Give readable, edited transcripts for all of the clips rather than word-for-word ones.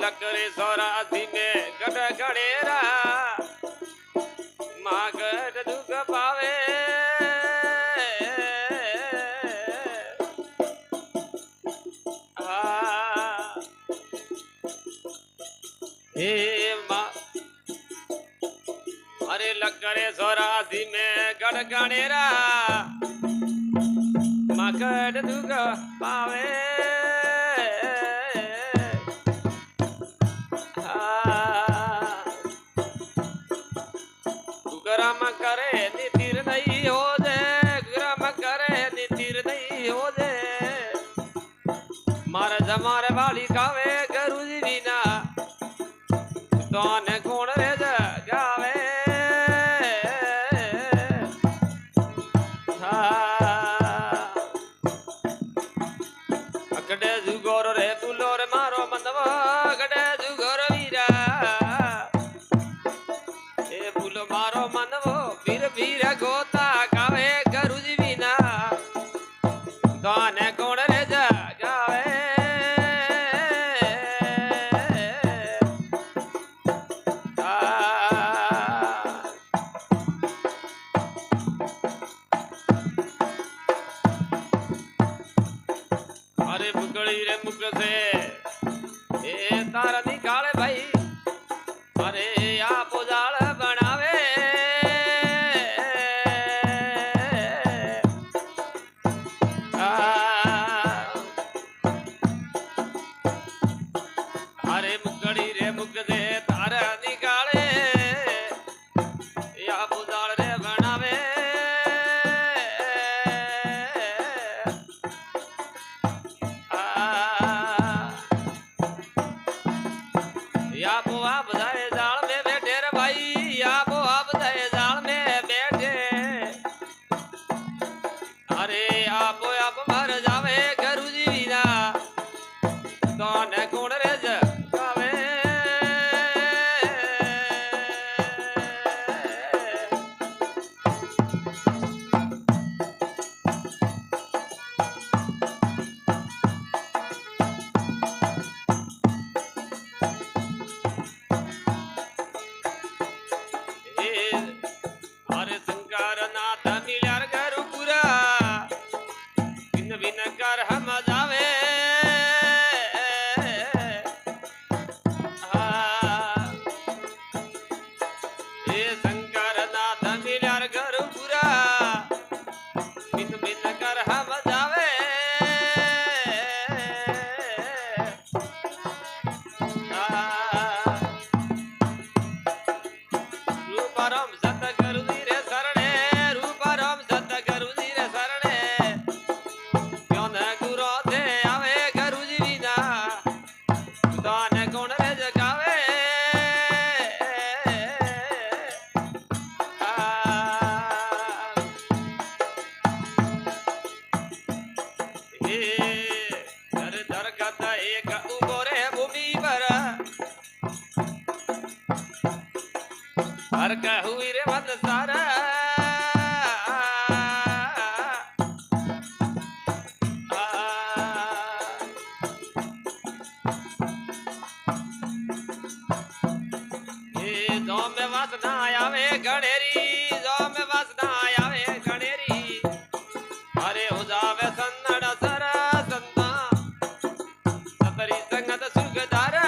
लकरे सौरासी में गट गणेरा माँ गट दुख पावे हे माँ अरे लकरे सौरासी में गट गणेरा माँ गट दुख पावे गरम करे नितिर नहीं हो दे गरम करे नितिर नहीं हो दे मारे जमारे वाली खावे गरु जी बिना तो ने कौन रे गावे अकड़े जुगोर रे बुलो रे मारो मनवा अकड़े जुगोर वीरा ए बुलो मारो मनवो वीर वीर गोता गावे गरु जी बिना गाने कौन रे गावे अरे बुगड़ी रे मुख से ए तारा निकाले भाई अरे आप उजाड़ बनावे अरे मुकड़ी रे मुक दे तारा निकाले आप उजाड़ रे बनावे आप जाए जाल में बैठे रे भाई आप जाए जाल में बैठे अरे आप मर जावे गरु जी बिना कौन कौन रे गावे अरे शंकर नाथ मिलार गरु पुरा बिन बिन कर हम जावे शंकर नाथ मिलार गरु पुरा बिन बिन कर हम जावे रूपरम सतगुरु धीरे शरणे रूपरम सतगुरु धीरे शरणे क्यों न गुरु थे आवे गरु जी बिना दान कौन रे जगावे दर दर कथा एक उगोरे भूमि पर हर कहूई रे मन सारा ये जो में वासना आवे गणेरी जो में वासना आवे गणेरी अरे हो जावे सन्नड़ सरा संता सतरी संगत सुखदारा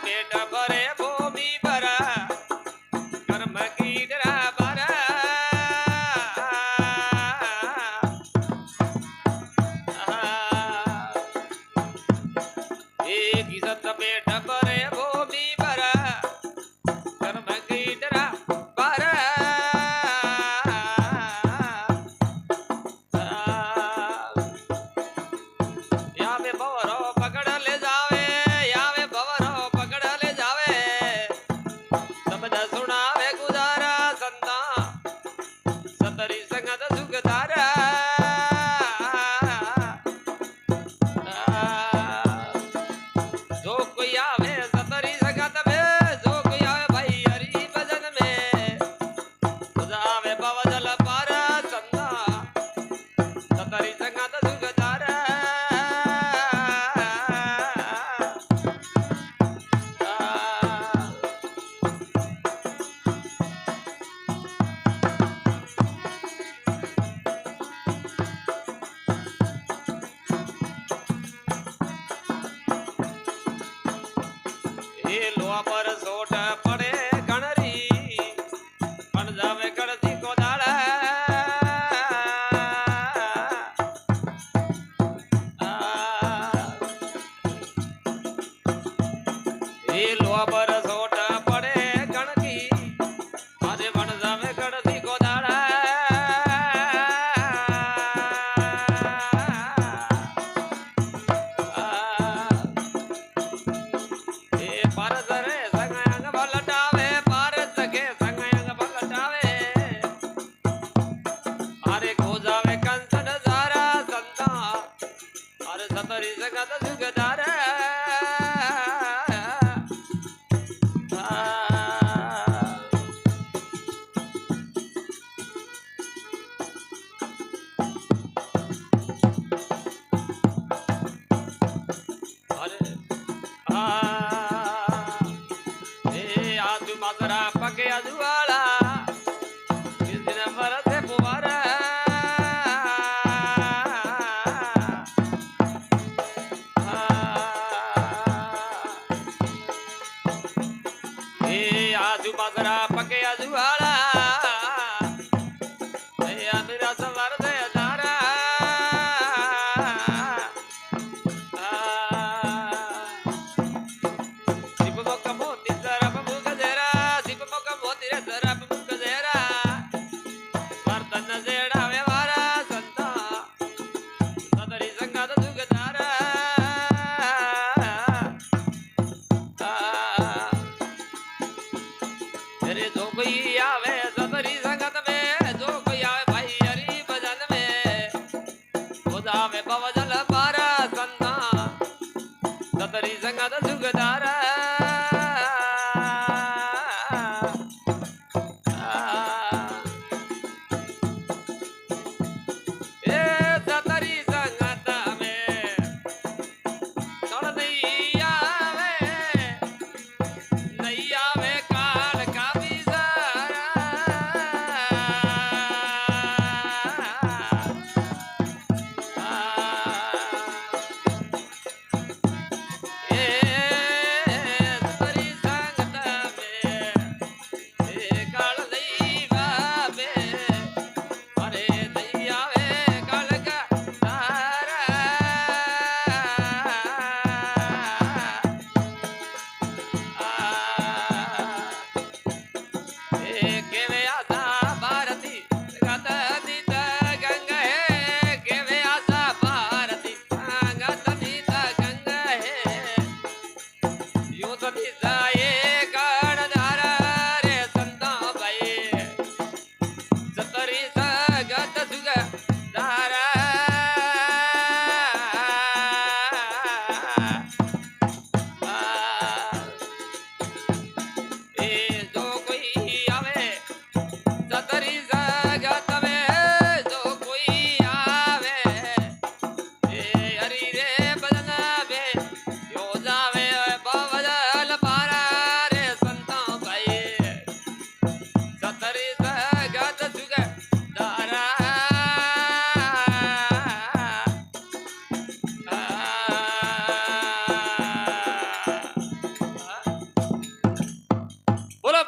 पेट भरे भूमि भरा कर्म कीड़ा भरा एक सत पेट भरे भूमि भरा कर्म कीड़ा भरा यहाँ पे बवरो पकड़ ले जावे यहाँ पे बवरो सुनावे गुजारा संता सतरी संगत सुखदारा माजरा पके अजुआला किस दिन मरते पुवारा ए आजू माजरा पके अजुआला ए मेरा सवर दे दारा जो कोई आवे सदरी संगत में जो कोई आवे भाई हरि भजन में खुदावे पवजल पारा संता सदरी संगत सुखदारा ए सदरी संगत में चढ़ नहीं आवे नहीं आवे काल का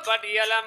पटियाला